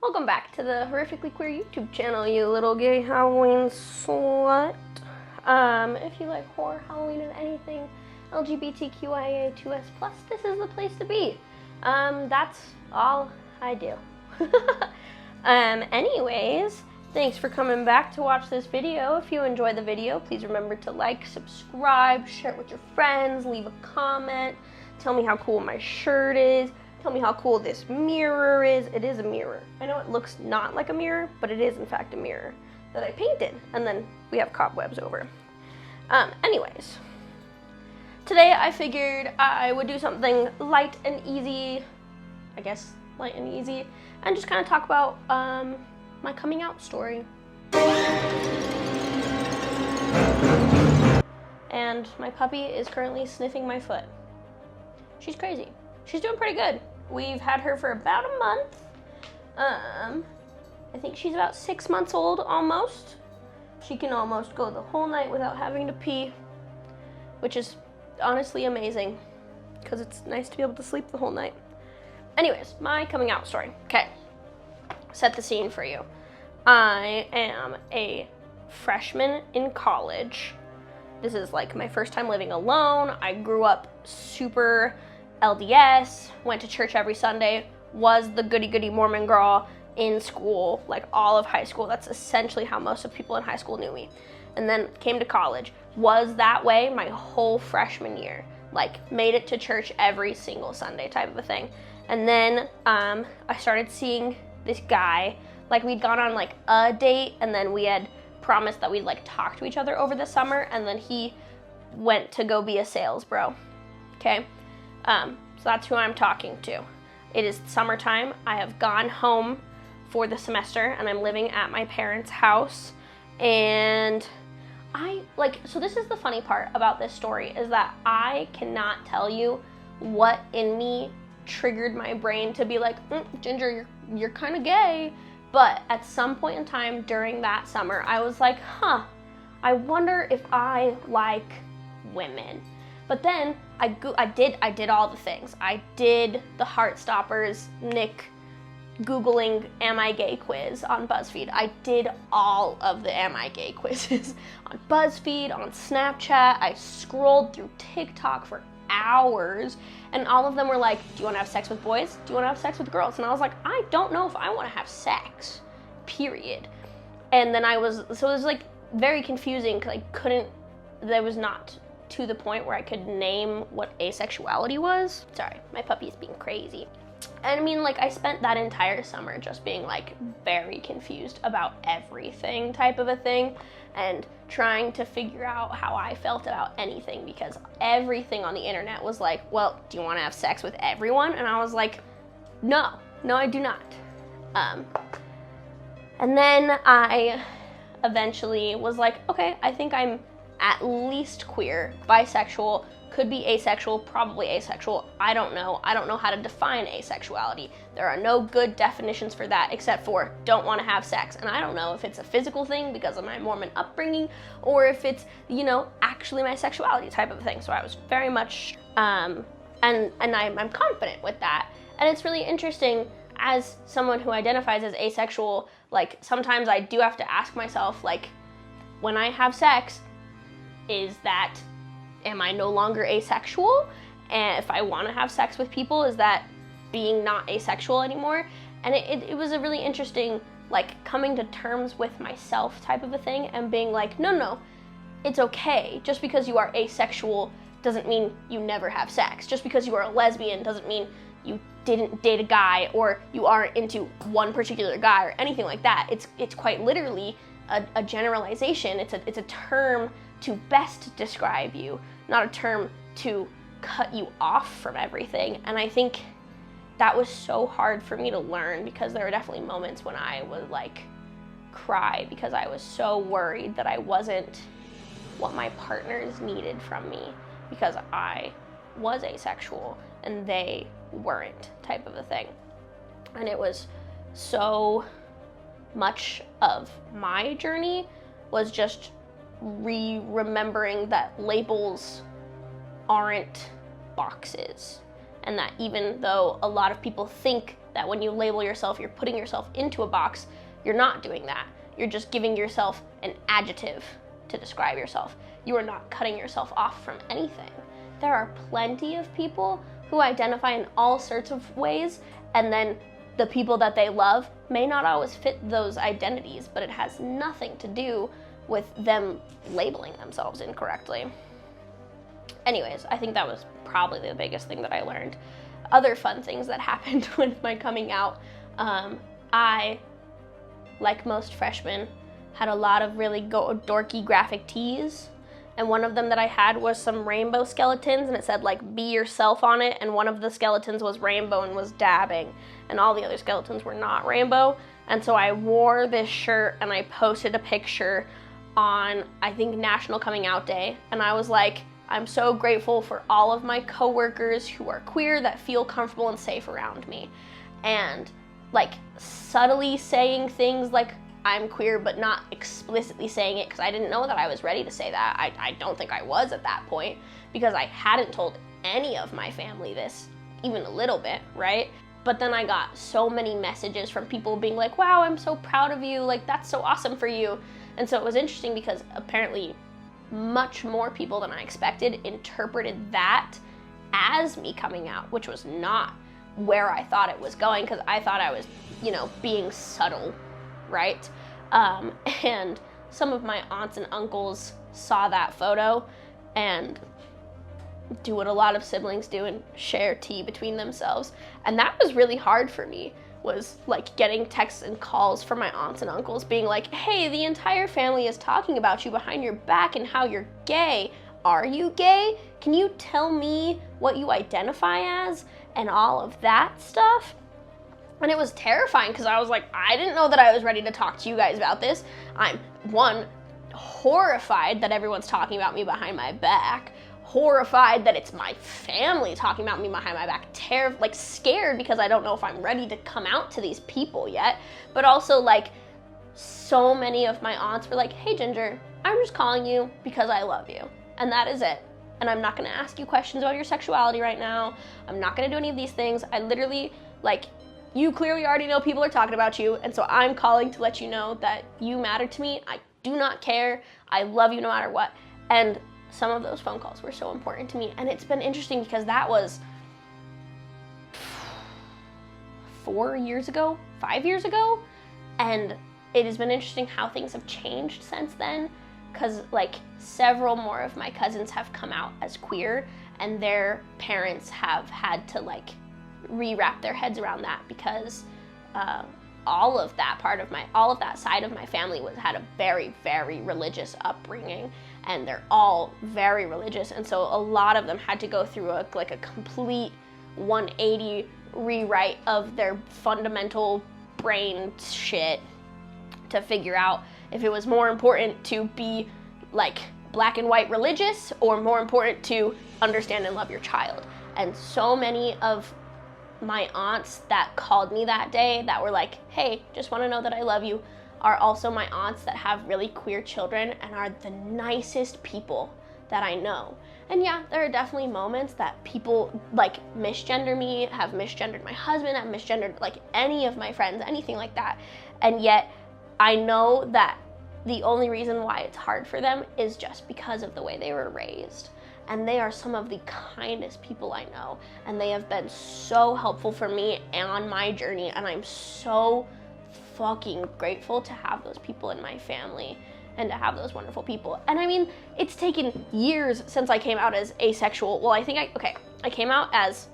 Welcome back to the Horrifically Queer YouTube channel, you little gay Halloween slut. If you like horror, Halloween, and anything LGBTQIA2S+, this is the place to be. That's all I do. Anyways, thanks for coming back to watch this video. If you enjoy the video, please remember to like, subscribe, share it with your friends, leave a comment, tell me how cool my shirt is. Tell me how cool this mirror is. It is a mirror. I know it looks not like a mirror, but it is in fact a mirror that I painted, and then we have cobwebs over. Anyways, today I figured I would do something light and easy, I guess light and easy, and just kind of talk about my coming out story. And my puppy is currently sniffing my foot. She's crazy. She's doing pretty good. We've had her for about a month. I think she's about 6 months old almost. She can almost go the whole night without having to pee, which is honestly amazing because it's nice to be able to sleep the whole night. Anyways, my coming out story. Okay, set the scene for you. I am a freshman in college. This is like my first time living alone. I grew up super LDS, went to church every Sunday, was the goody-goody Mormon girl in school, like all of high school. That's essentially how most of people in high school knew me. And then came to college, was that way my whole freshman year, like made it to church every single Sunday type of a thing. And then I started seeing this guy, like we'd gone on like a date, and then we had promised that we'd like talk to each other over the summer, and then he went to go be a sales bro, okay? So that's who I'm talking to. It is summertime. I have gone home for the semester and I'm living at my parents' house. And so this is the funny part about this story is that I cannot tell you what in me triggered my brain to be like, Ginger, you're kind of gay. But at some point in time during that summer, I was like, I wonder if I like women. But then I did all the things. I did the Heartstoppers Nick Googling Am I Gay quiz on BuzzFeed. I did all of the Am I Gay quizzes on BuzzFeed, on Snapchat. I scrolled through TikTok for hours, and all of them were like, do you want to have sex with boys? Do you want to have sex with girls? And I was like, I don't know if I want to have sex, period. And then so it was like very confusing because there was not to the point where I could name what asexuality was. Sorry, my puppy's being crazy. And I mean, like, I spent that entire summer just being like very confused about everything type of a thing and trying to figure out how I felt about anything because everything on the internet was like, well, do you want to have sex with everyone? And I was like, no, I do not. And then I eventually was like, okay, I think I'm at least queer, bisexual, could be asexual, probably asexual. I don't know how to define asexuality. There are no good definitions for that except for don't want to have sex. And I don't know if it's a physical thing because of my Mormon upbringing or if it's, actually my sexuality type of thing. So I was very much, and I'm confident with that. And it's really interesting as someone who identifies as asexual, like sometimes I do have to ask myself, like, when I have sex, am I no longer asexual? And if I want to have sex with people, is that being not asexual anymore? And it was a really interesting, like, coming to terms with myself type of a thing and being like, no, it's okay. Just because you are asexual doesn't mean you never have sex. Just because you are a lesbian doesn't mean you didn't date a guy or you aren't into one particular guy or anything like that. It's quite literally a generalization. It's a term to best describe you, not a term to cut you off from everything. And I think that was so hard for me to learn because there were definitely moments when I would like cry because I was so worried that I wasn't what my partners needed from me because I was asexual and they weren't type of a thing. And it was so much of my journey was just remembering that labels aren't boxes and that even though a lot of people think that when you label yourself, you're putting yourself into a box. You're not doing that. You're just giving yourself an adjective to describe yourself. You are not cutting yourself off from anything. There are plenty of people who identify in all sorts of ways, and then the people that they love may not always fit those identities, but it has nothing to do with them labeling themselves incorrectly. Anyways, I think that was probably the biggest thing that I learned. Other fun things that happened with my coming out, I, like most freshmen, had a lot of really dorky graphic tees. And one of them that I had was some rainbow skeletons, and it said like be yourself on it, and one of the skeletons was rainbow and was dabbing, and all the other skeletons were not rainbow. And so I wore this shirt and I posted a picture on, I think, National Coming Out Day, and I was like, I'm so grateful for all of my coworkers who are queer that feel comfortable and safe around me. And like subtly saying things like I'm queer, but not explicitly saying it, because I didn't know that I was ready to say that. I don't think I was at that point, because I hadn't told any of my family this, even a little bit, right? But then I got so many messages from people being like, wow, I'm so proud of you, like that's so awesome for you. And so it was interesting because apparently much more people than I expected interpreted that as me coming out, which was not where I thought it was going, because I thought I was, being subtle, right? And some of my aunts and uncles saw that photo and do what a lot of siblings do and share tea between themselves. And that was really hard for me, was like getting texts and calls from my aunts and uncles being like, hey, the entire family is talking about you behind your back and how you're gay. Are you gay? Can you tell me what you identify as? And all of that stuff. And it was terrifying because I was like, I didn't know that I was ready to talk to you guys about this. I'm, one, horrified that everyone's talking about me behind my back, horrified that it's my family talking about me behind my back, scared because I don't know if I'm ready to come out to these people yet, but also like so many of my aunts were like, hey Ginger, I'm just calling you because I love you, and that is it. And I'm not gonna ask you questions about your sexuality right now. I'm not gonna do any of these things. I literally, you clearly already know people are talking about you, and so I'm calling to let you know that you matter to me. I do not care. I love you no matter what. And some of those phone calls were so important to me. And it's been interesting because that was 5 years ago. And it has been interesting how things have changed since then, because several more of my cousins have come out as queer, and their parents have had to rewrap their heads around that, because all of that side of my family had a very, very religious upbringing, and they're all very religious, and so a lot of them had to go through a complete 180 rewrite of their fundamental brain shit to figure out if it was more important to be black and white religious or more important to understand and love your child. And so many of my aunts that called me that day that were like, hey, just want to know that I love you, are also my aunts that have really queer children and are the nicest people that I know. And yeah, there are definitely moments that people misgender me, have misgendered my husband, have misgendered any of my friends, anything like that. And yet I know that the only reason why it's hard for them is just because of the way they were raised. And they are some of the kindest people I know, and they have been so helpful for me on my journey, and I'm so fucking grateful to have those people in my family and to have those wonderful people. And I mean, it's taken years since I came out as asexual. Well, I came out as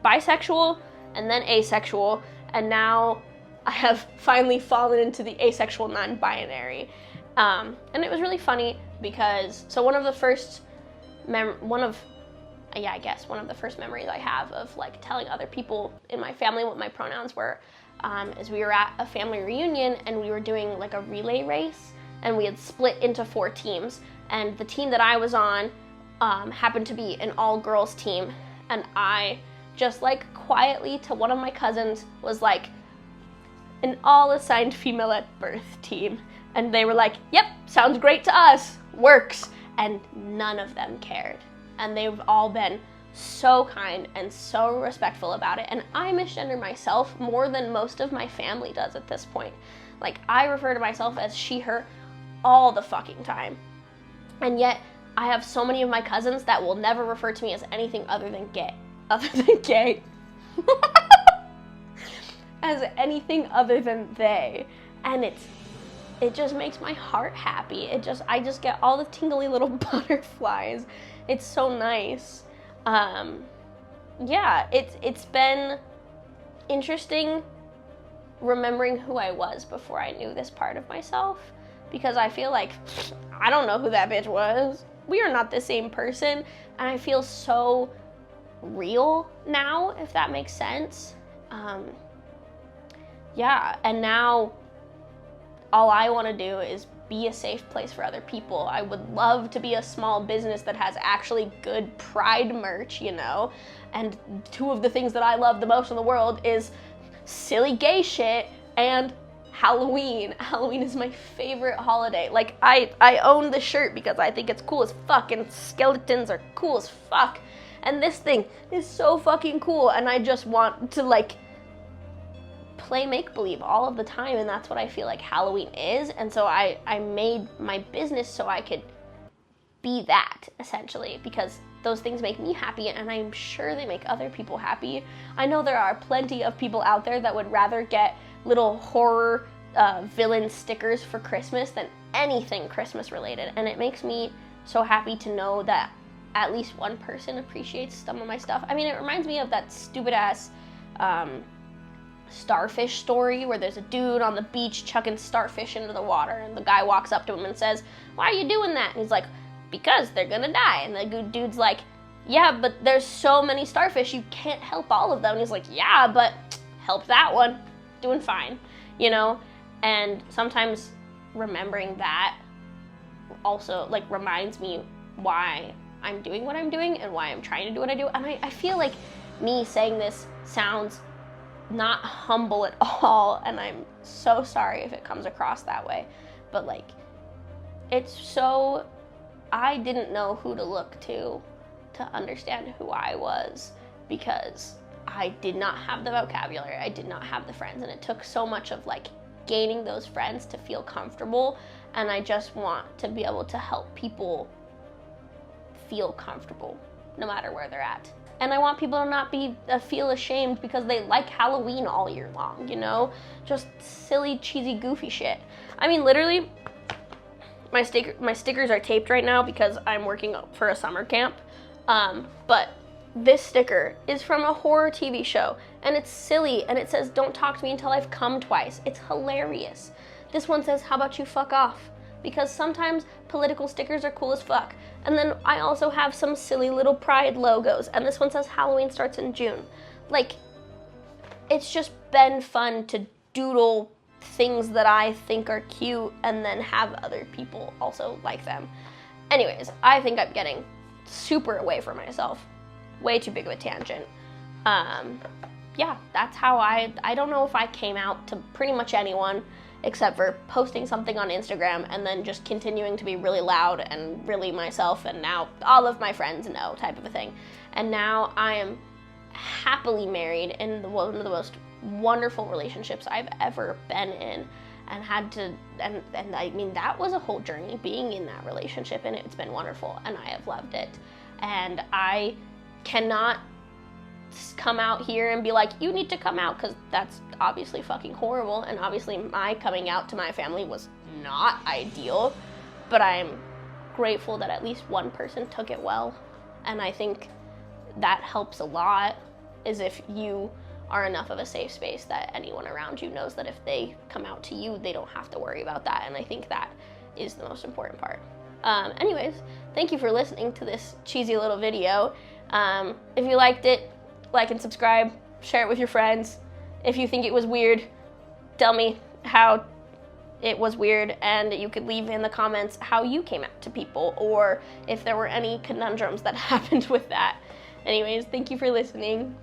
bisexual and then asexual, and now I have finally fallen into the asexual non-binary. And it was really funny because, so one of the first memories I have of telling other people in my family what my pronouns were is we were at a family reunion and we were doing a relay race, and we had split into 4 teams, and the team that I was on happened to be an all-girls team, and I just quietly to one of my cousins was an all-assigned female at birth team, and they were like, yep, sounds great to us, works. And none of them cared. And they've all been so kind and so respectful about it. And I misgender myself more than most of my family does at this point. Like, I refer to myself as she, her all the fucking time. And yet I have so many of my cousins that will never refer to me as anything other than gay. As anything other than they. And it just makes my heart happy. I just get all the tingly little butterflies. It's so nice. Yeah, it's been interesting remembering who I was before I knew this part of myself, because I feel like I don't know who that bitch was. We are not the same person, and I feel so real now, if that makes sense. Yeah, and now all I want to do is be a safe place for other people. I would love to be a small business that has actually good Pride merch, you know? And two of the things that I love the most in the world is silly gay shit and Halloween. Halloween is my favorite holiday. Like, I own the shirt because I think it's cool as fuck, and skeletons are cool as fuck. And this thing is so fucking cool, and I just want to, like, play make-believe all of the time, and that's what I feel like Halloween is. And so I made my business so I could be that, essentially, because those things make me happy, and I'm sure they make other people happy. I know there are plenty of people out there that would rather get little horror villain stickers for Christmas than anything Christmas related, and it makes me so happy to know that at least one person appreciates some of my stuff. I mean, it reminds me of that stupid ass starfish story where there's a dude on the beach chucking starfish into the water, and the guy walks up to him and says, "Why are you doing that?" And he's like, "Because they're gonna die." And the dude's like, "Yeah, but there's so many starfish, you can't help all of them." And he's like, "Yeah, but help that one, doing fine," you know? And sometimes remembering that also, like, reminds me why I'm doing what I'm doing and why I'm trying to do what I do. And I feel like me saying this sounds not humble at all, and I'm so sorry if it comes across that way, but like, it's so, I didn't know who to look to understand who I was, because I did not have the vocabulary, I did not have the friends, and it took so much of like gaining those friends to feel comfortable. And I just want to be able to help people feel comfortable no matter where they're at. And I want people to not feel ashamed because they like Halloween all year long, you know? Just silly, cheesy, goofy shit. I mean, literally, my stickers are taped right now because I'm working for a summer camp. But this sticker is from a horror TV show, and it's silly, and it says, "Don't talk to me until I've come twice." It's hilarious. This one says, "How about you fuck off?" Because sometimes political stickers are cool as fuck. And then I also have some silly little Pride logos, and this one says Halloween starts in June. Like, it's just been fun to doodle things that I think are cute and then have other people also like them. Anyways, I think I'm getting super away from myself. Way too big of a tangent. Yeah, that's how I don't know if I came out to pretty much anyone, except for posting something on Instagram and then just continuing to be really loud and really myself, and now all of my friends know, type of a thing. And now I am happily married in one of the most wonderful relationships I've ever been in, and had to, and I mean, that was a whole journey being in that relationship, and it's been wonderful, and I have loved it. And I cannot come out here and be like, "You need to come out," because that's obviously fucking horrible, and obviously my coming out to my family was not ideal, but I'm grateful that at least one person took it well. And I think that helps a lot, is if you are enough of a safe space that anyone around you knows that if they come out to you, they don't have to worry about that. And I think that is the most important part. Anyways, thank you for listening to this cheesy little video. If you liked it, like and subscribe, share it with your friends. If you think it was weird, tell me how it was weird, and you could leave in the comments how you came out to people, or if there were any conundrums that happened with that. Anyways, thank you for listening.